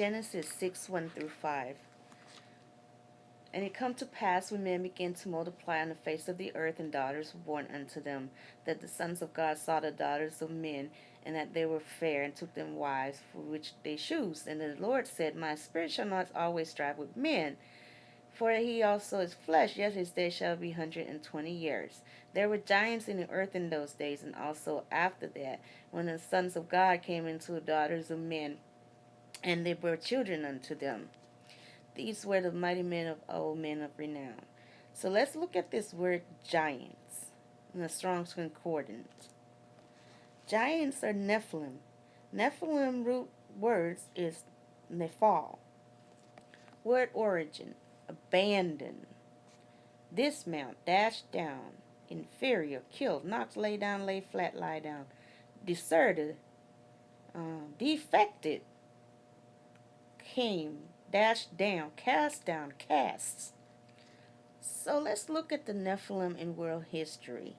Genesis 6 1 through 5. And it come to pass when men began to multiply on the face of the earth, and daughters were born unto them, that the sons of God saw the daughters of men, and that they were fair, and took them wives, for which they chose. And the Lord said, My spirit shall not always strive with men, for he also is flesh, yet his days shall be 120 years. There were giants in the earth in those days, and also after that, when the sons of God came into the daughters of men, and they bore children unto them. These were the mighty men of old, men of renown. So let's look at this word giants in the Strong's Concordance. Giants are Nephilim. Nephilim root words is Nephal. Word origin, abandon, dismount, dash down, inferior, killed, knocked, lay down, lay flat, lie down, deserted, defected, came, dashed down, casts. So let's look at the Nephilim in world history.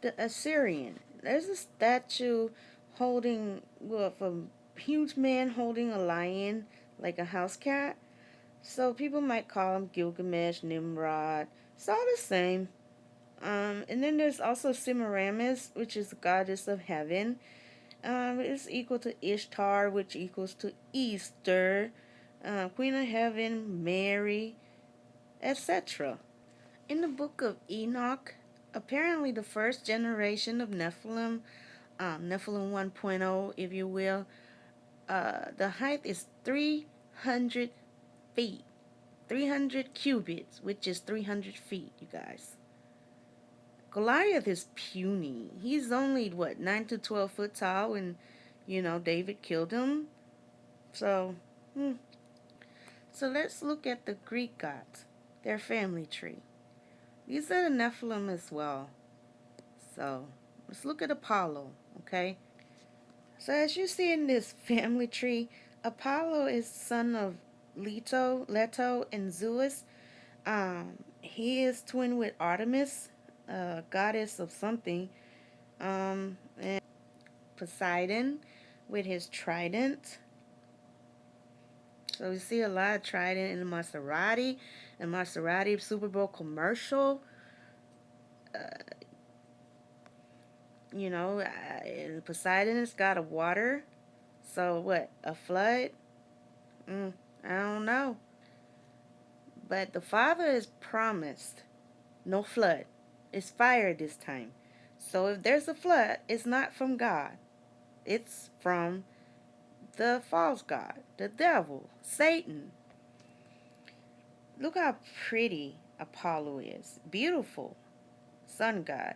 The Assyrian. There's a statue holding, well, a huge man holding a lion like a house cat. So people might call him Gilgamesh, Nimrod. It's all the same. And then there's also Semiramis, which is the goddess of heaven. It's equal to Ishtar, which equals to Easter, Queen of Heaven, Mary, etc. In the book of Enoch, apparently the first generation of Nephilim, Nephilim 1.0, if you will, the height is 300 feet, 300 cubits, which is 300 feet, you guys. Goliath is puny. He's only, 9 to 12 foot tall, and, David killed him. So, So let's look at the Greek gods, their family tree. These are the Nephilim as well. So, let's look at Apollo, okay? So as you see in this family tree, Apollo is son of Leto, and Zeus. He is twin with Artemis, goddess of something, and Poseidon with his trident. So we see a lot of trident in the Maserati Super Bowl commercial. Poseidon is god of water. So what? A flood? I don't know. But the Father is promised no flood. It's fire this time. So if there's a flood, it's not from God. It's from the false god, the devil, Satan. Look how pretty Apollo is. Beautiful sun god,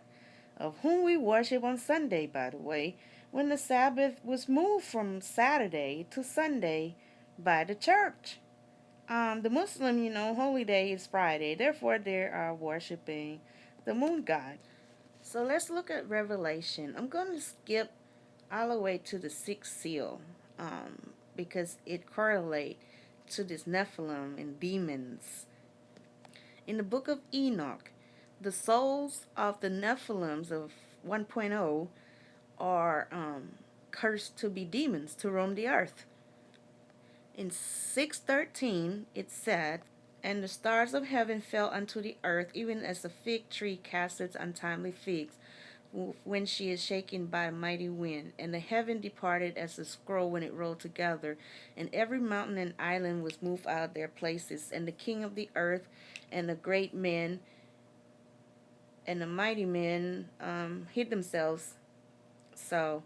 of whom we worship on Sunday, by the way, when the Sabbath was moved from Saturday to Sunday by the church. The Muslim, holy day is Friday. Therefore, they are worshiping the moon god. So let's look at Revelation. I'm going to skip all the way to the sixth seal, because it correlates to this Nephilim and demons. In the book of Enoch, the souls of the Nephilims of 1.0 are cursed to be demons to roam the earth. In 6:13 it said, And the stars of heaven fell unto the earth, even as the fig tree casteth untimely figs, when she is shaken by a mighty wind. And the heaven departed as a scroll when it rolled together, and every mountain and island was moved out of their places. And the king of the earth, and the great men, and the mighty men hid themselves. So,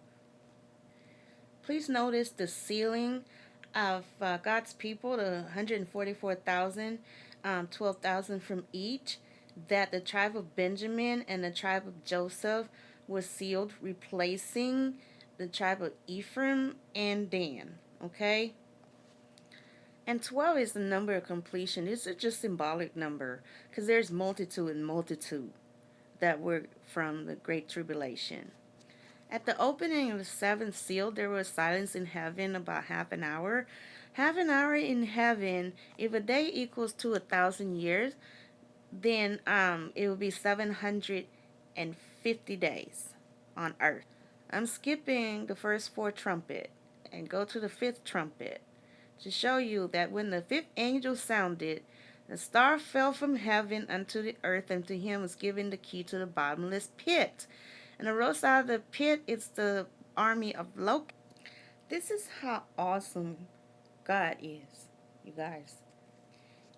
please notice the sealing of God's people, the 144,000, 12,000 from each, that the tribe of Benjamin and the tribe of Joseph was sealed, replacing the tribe of Ephraim and Dan. Okay? And 12 is the number of completion. It's just a symbolic number, because there's multitude and multitude that were from the Great Tribulation. At the opening of the seventh seal, there was silence in heaven about half an hour. Half an hour in heaven, if a day equals to 1,000 years, then it will be 750 days on earth. I'm skipping the first four trumpet and go to the fifth trumpet. to show you that when the fifth angel sounded, the star fell from heaven unto the earth, and to him was given the key to the bottomless pit. And arose out of the pit is the army of locusts. This is how awesome God is, you guys.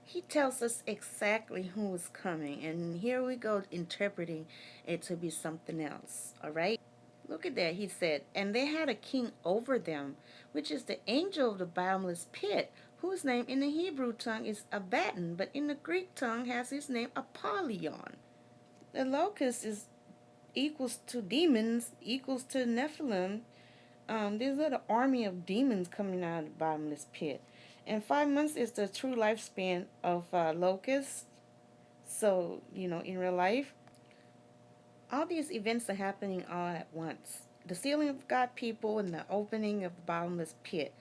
He tells us exactly who is coming, and here we go interpreting it to be something else, all right? Look at that. He said, and they had a king over them, which is the angel of the bottomless pit, whose name in the Hebrew tongue is Abaddon, but in the Greek tongue has his name Apollyon. The locust is equals to demons, equals to Nephilim. These are the army of demons coming out of the bottomless pit. And 5 months is the true lifespan of locusts. So, in real life, all these events are happening all at once. The sealing of God people and the opening of the bottomless pit.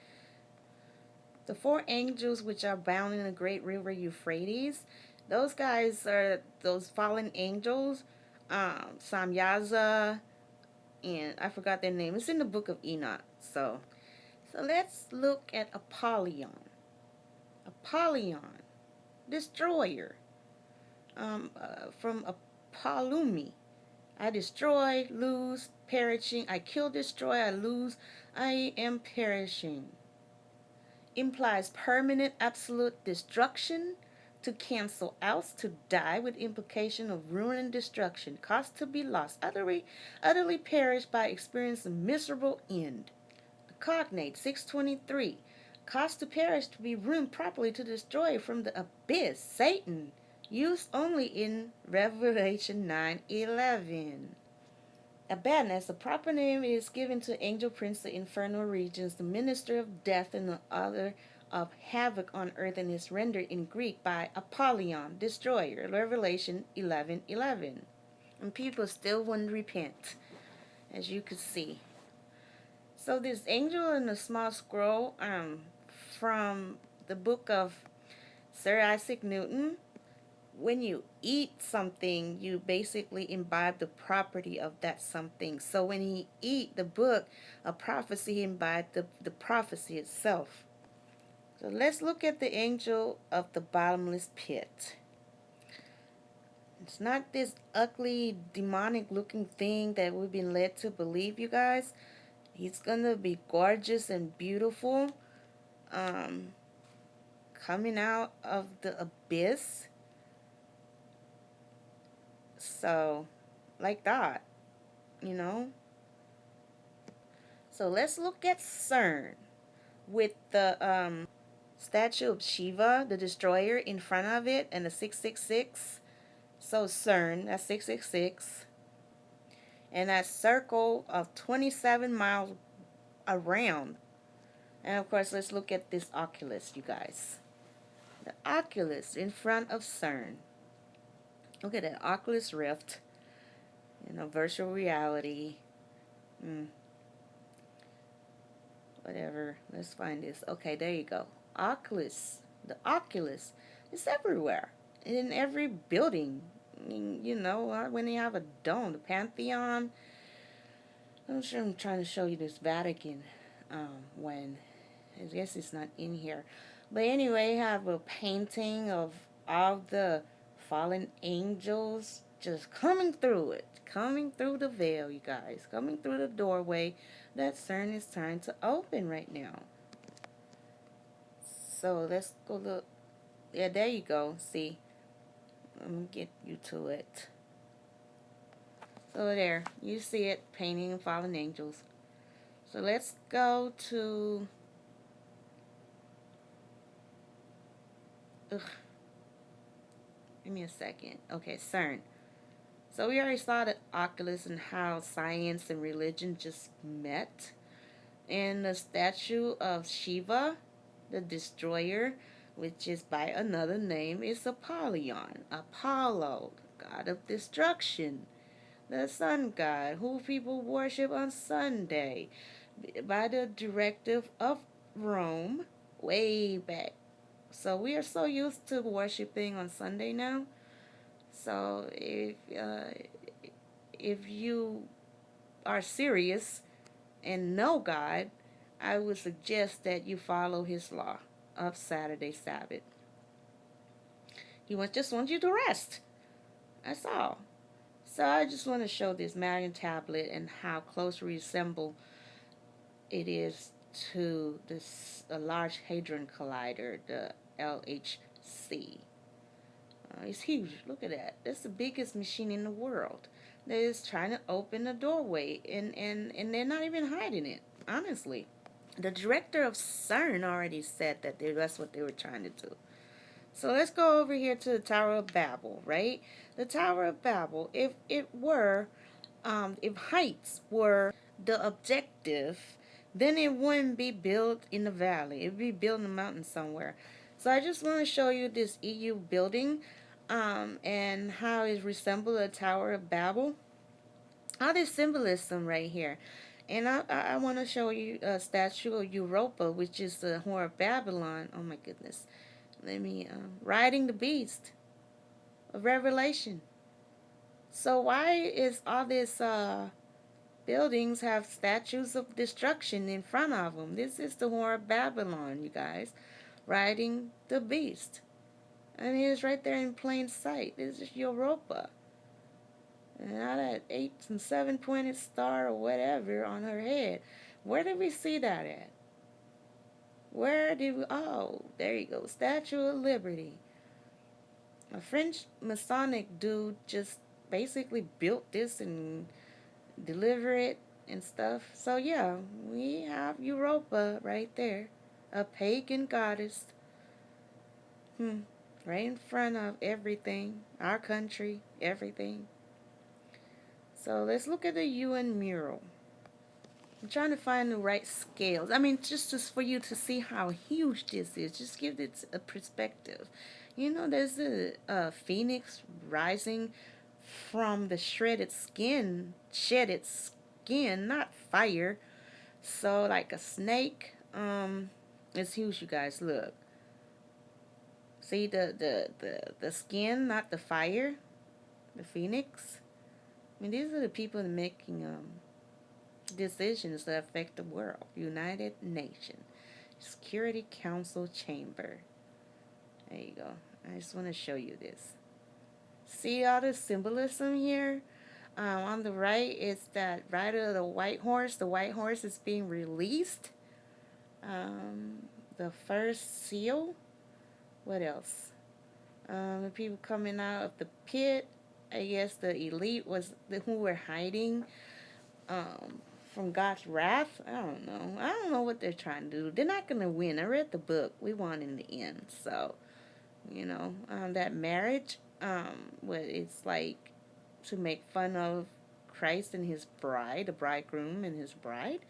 The four angels which are bound in the great river Euphrates, those guys are those fallen angels. Samyaza, and I forgot their name. It's in the book of Enoch. So let's look at Apollyon. Apollyon, destroyer, from Apollumi. I destroy, lose, perishing. I kill, destroy, I lose, I am perishing. Implies permanent, absolute destruction, to cancel out, to die, with implication of ruin and destruction, cause to be lost, utterly perish by experiencing a miserable end. The cognate 623, cause to perish, to be ruined properly, to destroy from the abyss, Satan, used only in Revelation 9:11. Abaddon, as the proper name is given to angel prince, the infernal regions, the minister of death, and the author of havoc on earth, and is rendered in Greek by Apollyon, destroyer, Revelation 11:11. And people still wouldn't repent, as you could see. So this angel in the small scroll, from the book of Sir Isaac Newton, when you eat something, you basically imbibe the property of that something. So when he eat the book of prophecy, he imbibed the prophecy itself. So let's look at the angel of the bottomless pit. It's not this ugly, demonic looking thing that we've been led to believe, you guys. He's gonna be gorgeous and beautiful, coming out of the abyss. So, like that, you know. So let's look at CERN with the statue of Shiva, the destroyer, in front of it, and the 666. So CERN, that's 666. And that circle of 27 miles around. And of course, let's look at this Oculus, you guys. The Oculus in front of CERN. Look at that Oculus Rift. Virtual reality. Whatever. Let's find this. Okay, there you go. Oculus. The Oculus. It's everywhere. In every building. When they have a dome. The Pantheon. I'm sure I'm trying to show you this Vatican one. I guess it's not in here. But anyway, have a painting of all the fallen angels just coming through it. Coming through the veil, you guys. Coming through the doorway that CERN is trying to open right now. So let's go look. Yeah, there you go. See? Let me get you to it. So there, you see it, painting of fallen angels. So let's go to... Ugh. Give me a second. Okay, CERN. So we already saw the Oculus and how science and religion just met. And the statue of Shiva, the destroyer, which is by another name, is Apollyon. Apollo, god of destruction. The sun god, who people worship on Sunday. By the directive of Rome, way back. So we are so used to worshiping on Sunday now. So if you are serious and know God, I would suggest that you follow His law. of Saturday Sabbath. Just wants you to rest. That's all. So I just want to show this Mayan tablet and how closely resemble it is to this a Large Hadron Collider, the LHC. It's huge. Look at that. That's the biggest machine in the world. That is trying to open a doorway, and they're not even hiding it. Honestly, the director of CERN already said that that's what they were trying to do. So let's go over here to the Tower of Babel, right? The Tower of Babel, if heights were the objective, then it wouldn't be built in the valley. It'd be built in the mountain somewhere. So I just want to show you this EU building, and how it resembles the Tower of Babel. All this symbolism right here. And I want to show you a statue of Europa, which is the Whore of Babylon. Oh my goodness. Let me, riding the beast of Revelation. So why is all this, buildings have statues of destruction in front of them? This is the Whore of Babylon, you guys, riding the beast. And it's right there in plain sight. This is Europa. And now that 8 and 7 pointed star or whatever on her head. Where did we see that at? Where did we, oh, there you go. Statue of Liberty. A French Masonic dude just basically built this and delivered it and stuff. So yeah, we have Europa right there. A pagan goddess. Right in front of everything. Our country, everything. So let's look at the UN mural. I'm trying to find the right scales. I mean, just for you to see how huge this is. Just give it a perspective. You know, there's a phoenix rising from the shedded skin, not fire. So like a snake. It's huge, you guys. Look. See the skin, not the fire. The phoenix. I mean, these are the people making decisions that affect the world. United Nations Security Council Chamber. There you go. I just want to show you this. See all the symbolism here? On the right, it's that rider of the white horse. The white horse is being released. The first seal. What else? The people coming out of the pit. I guess the elite was who were hiding from God's wrath. I don't know. I don't know what they're trying to do. They're not going to win. I read the book. We won in the end. So, that marriage, what it's like to make fun of Christ and his bride, the bridegroom and his bride.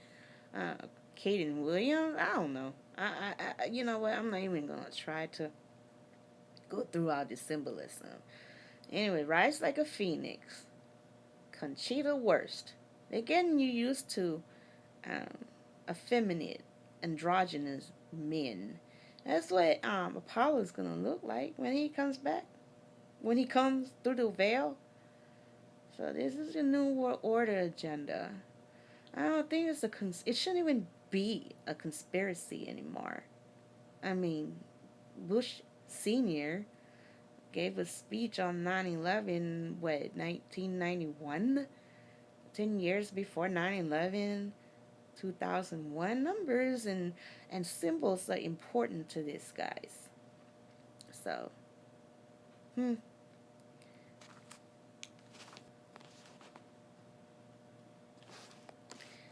Kate and William. I don't know. You know what? I'm not even going to try to go through all this symbolism. Anyway, rise like a phoenix. Conchita Wurst. They're getting you used to effeminate, androgynous men. That's what Apollo's gonna look like when he comes back. When he comes through the veil. So this is the New World Order agenda. I don't think it shouldn't even be a conspiracy anymore. I mean, Bush Sr. gave a speech on 9/11, 1991? 10 years before 9/11, 2001. Numbers and symbols are important to this, guys. So,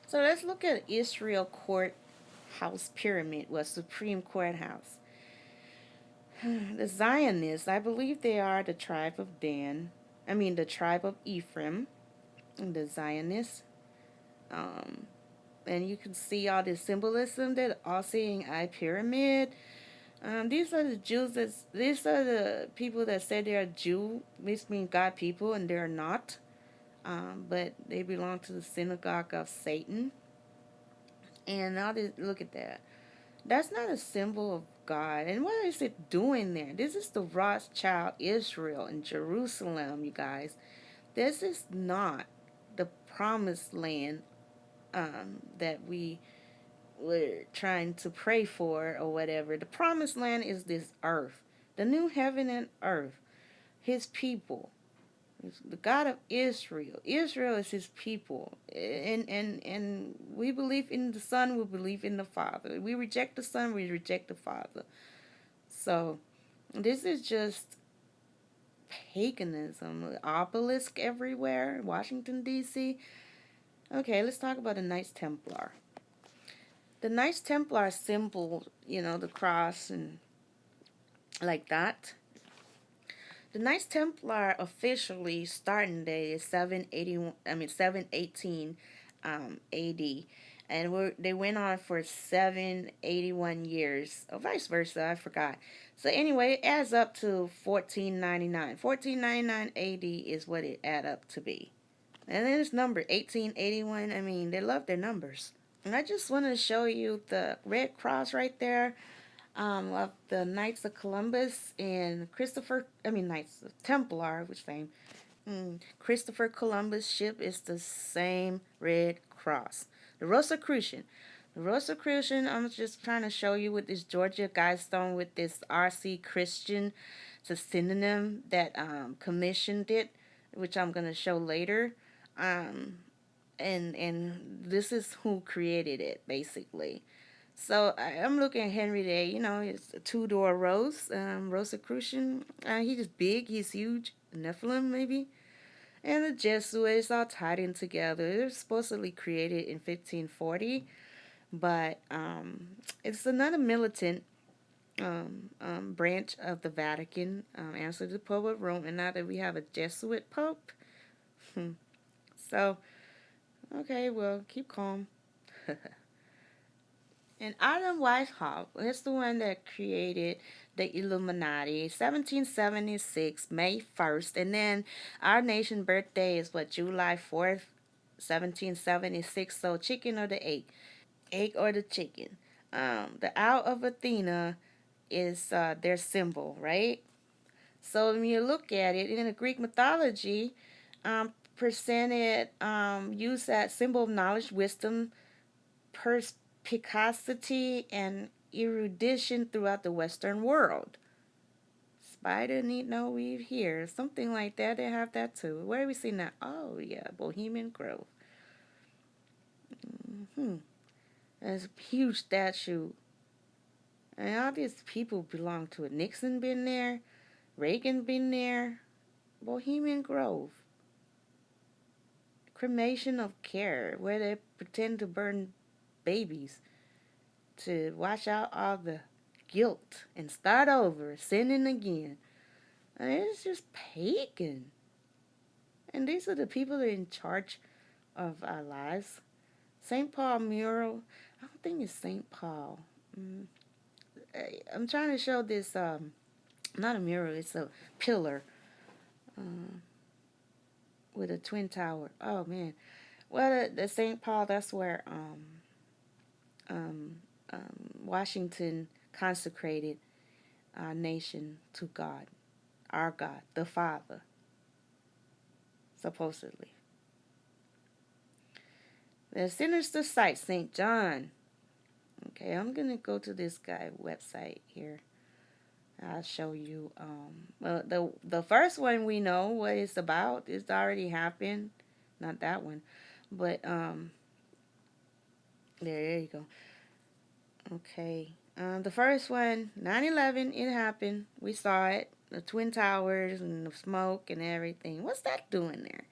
So let's look at Israel Courthouse Pyramid, Supreme Courthouse. The Zionists, I believe they are the tribe of the tribe of Ephraim, and the Zionists. And you can see all the symbolism that all seeing eye pyramid. These are the these are the people that say they're Jew, which means God people, and they're not. But they belong to the synagogue of Satan. And now look at that. That's not a symbol of God. And what is it doing there? This is the Rothschild Israel in Jerusalem, you guys. This is not the promised land that we we're trying to pray for or whatever. The promised land is this earth, the new heaven and earth, his people. The God of Israel. Israel is his people. And we believe in the Son, we believe in the Father. We reject the Son, we reject the Father. So this is just paganism. Obelisk everywhere. Washington D.C. Okay, let's talk about the Knights Templar. The Knights Templar symbol, the cross and like that. The Knights Templar officially starting date is 718 AD, and they went on for 781 years, or vice versa. I forgot. So anyway, it adds up to 1499. 1499 AD is what it add up to be. And then this number 1881. I mean, they love their numbers. And I just want to show you the red cross right there, of the Knights of Columbus and Knights of Templar, which name? Christopher Columbus ship is the same red cross. The Rosicrucian. The Rosicrucian, I'm just trying to show you with this Georgia Guidestone with this R.C. Christian. It's a synonym that commissioned it, which I'm going to show later. Um, and this is who created it, basically. So I'm looking at Henry VIII. It's a two-door rose, Rosicrucian. He's just big. He's huge. Nephilim, maybe. And the Jesuits all tied in together. They're supposedly created in 1540, but it's another militant branch of the Vatican, answer to the Pope of Rome. And now that we have a Jesuit Pope, so okay, well, keep calm. And Adam Weishaupt is the one that created the Illuminati, 1776, May 1st. And then our nation birthday is what, July 4th, 1776. So chicken or the egg? Egg or the chicken? The Owl of Athena is their symbol, right? So when you look at it, in the Greek mythology, presented, use that symbol of knowledge, wisdom, perspicacity, and erudition throughout the Western world. Spider need no weave here. Something like that. They have that too. Where have we seen that? Oh, yeah. Bohemian Grove. There's a huge statue. And all these people belong to it. Nixon been there. Reagan been there. Bohemian Grove. Cremation of care, where they pretend to burn babies to wash out all the guilt and start over, sinning again. And it's just pagan. And these are the people that are in charge of our lives. St. Paul mural. I don't think it's St. Paul. I'm trying to show this, not a mural, it's a pillar with a twin tower. Oh, man. Well, the St. Paul, that's where Washington consecrated our nation to God, our God, the Father, supposedly. The sinister site, St. John. Okay, I'm going to go to this guy website here. I'll show you. Well, the first one we know what it's about. It's already happened. Not that one. But, there you go. Okay. The first one, 9/11, it happened. We saw it. The Twin Towers and the smoke and everything. What's that doing there?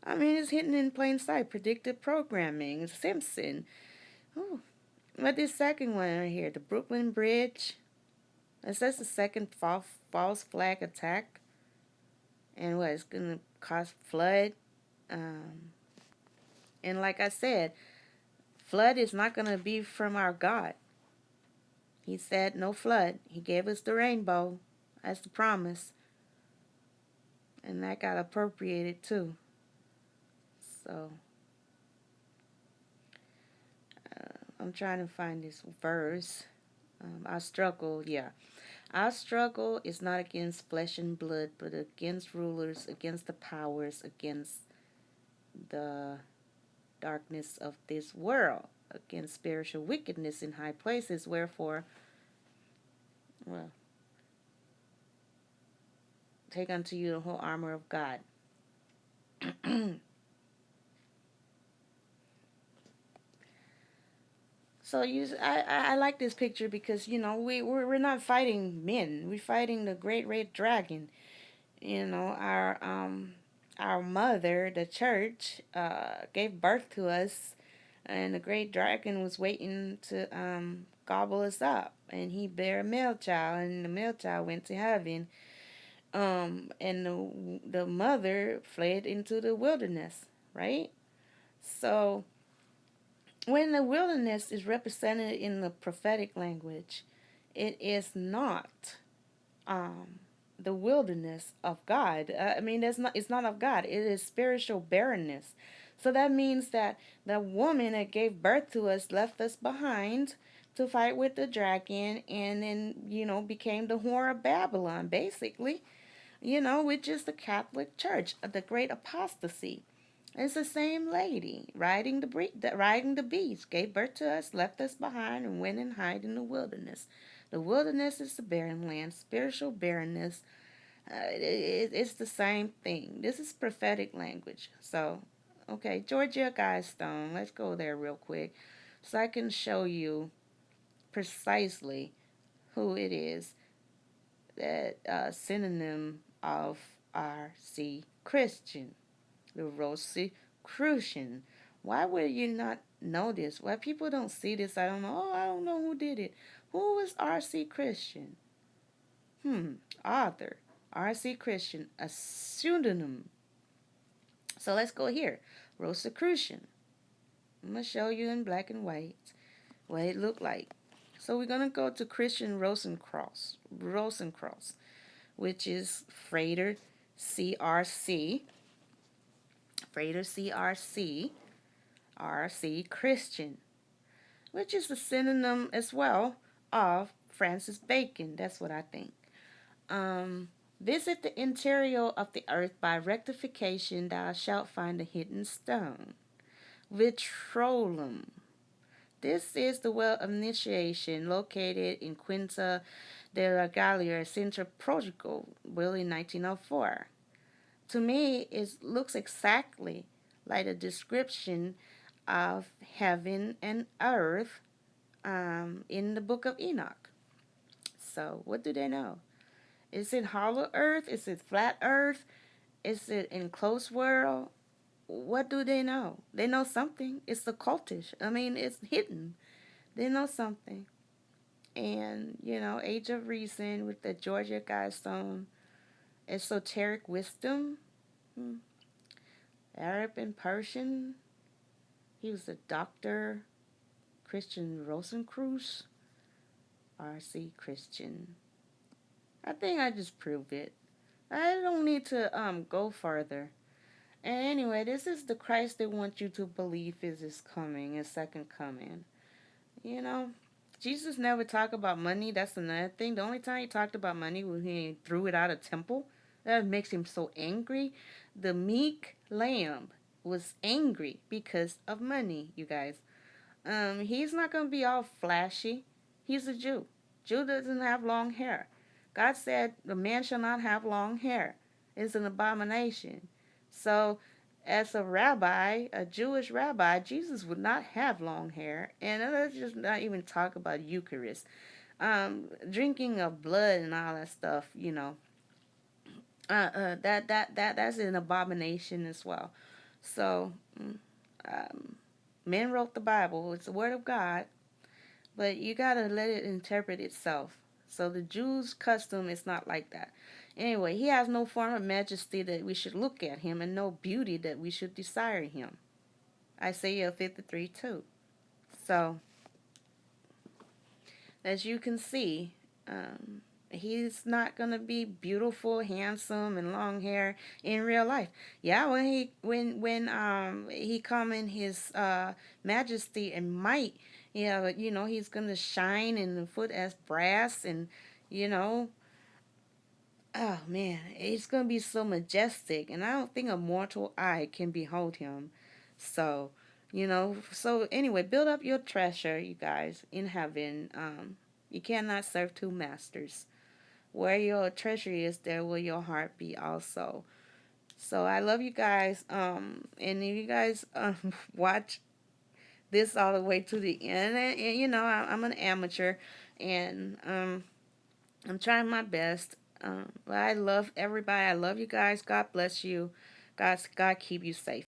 I mean, it's hidden in plain sight. Predictive programming. Simpson. Oh. But this second one right here, the Brooklyn Bridge. It says the second false flag attack. And what, it's going to cause flood. And like I said, flood is not going to be from our God. He said no flood. He gave us the rainbow. That's the promise. And that got appropriated too. So, I'm trying to find this verse. Our struggle, yeah. Our struggle is not against flesh and blood, but against rulers, against the powers, against the darkness of this world. against spiritual wickedness in high places. Wherefore, well, take unto you the whole armor of God. So I like this picture because we're not fighting men. We're fighting the great red dragon. Our mother, the church, gave birth to us, and the great dragon was waiting to gobble us up. And he bare a male child, and the male child went to heaven. And the mother fled into the wilderness, right? So when the wilderness is represented in the prophetic language, it is not um, the wilderness of God. I mean, it's not of God. It is spiritual barrenness. So that means that the woman that gave birth to us left us behind to fight with the dragon, and then became the whore of Babylon, basically. Which is the Catholic Church, the great apostasy. It's the same lady riding the beast, gave birth to us, left us behind, and went and hide in the wilderness. The wilderness is the barren land, spiritual barrenness. It's the same thing. This is prophetic language. So, okay, Georgia Guidestone. Let's go there real quick, so I can show you precisely who it is that synonym of R.C. Christian. The Rosicrucian. Why would you not know this? Why people don't see this? I don't know. Oh, I don't know who did it. Who was R.C. Christian? Hmm. Author. R.C. Christian. A pseudonym. So let's go here. Rosicrucian. I'm going to show you in black and white what it looked like. So we're going to go to Christian Rosenkreuz, which is Frater CRC. Frater CRC. R.C. Christian, which is a synonym as well of Francis Bacon. That's what I think. Visit the interior of the earth by rectification, thou shalt find a hidden stone. Vitrolum. This is the well of initiation located in Quinta de la Gallia, Centro Portugal, built in 1904. To me, it looks exactly like a description of heaven and earth in the book of Enoch. So, what do they know? Is it hollow earth? Is it flat earth? Is it enclosed world? What do they know? They know something. It's occultish. I mean, it's hidden. They know something. And, Age of Reason with the Georgia Guidestone, esoteric wisdom, Arab and Persian. He was a doctor, Christian Rosenkreuz, R.C. Christian. I think I just proved it. I don't need to go further. And anyway, this is the Christ they want you to believe is his coming, his second coming. Jesus never talked about money. That's another thing. The only time he talked about money was when he threw it out of temple. That makes him so angry. The meek lamb was angry because of money, you guys. He's not going to be all flashy. He's a Jew. Jew doesn't have long hair. God said the man shall not have long hair. It's an abomination. So, as a rabbi, a Jewish rabbi, Jesus would not have long hair. And let's just not even talk about Eucharist. Drinking of blood and all that stuff, that's an abomination as well. So, um, men wrote the Bible. It's the Word of God, but you gotta let it interpret itself. So the Jews' custom is not like that. Anyway, he has no form of majesty that we should look at him, and no beauty that we should desire him. Isaiah 53:2. So, as you can see, he's not gonna be beautiful, handsome, and long hair in real life. Yeah, when he come in his majesty and might, yeah, he's gonna shine in the foot as brass, and you know, oh man, it's gonna be so majestic, and I don't think a mortal eye can behold him. So, So anyway, build up your treasure, you guys, in heaven. You cannot serve two masters. Where your treasure is, there will your heart be also. So I love you guys. And if you guys watch this all the way to the end, and I'm an amateur, and I'm trying my best. But I love everybody. I love you guys. God bless you. God keep you safe.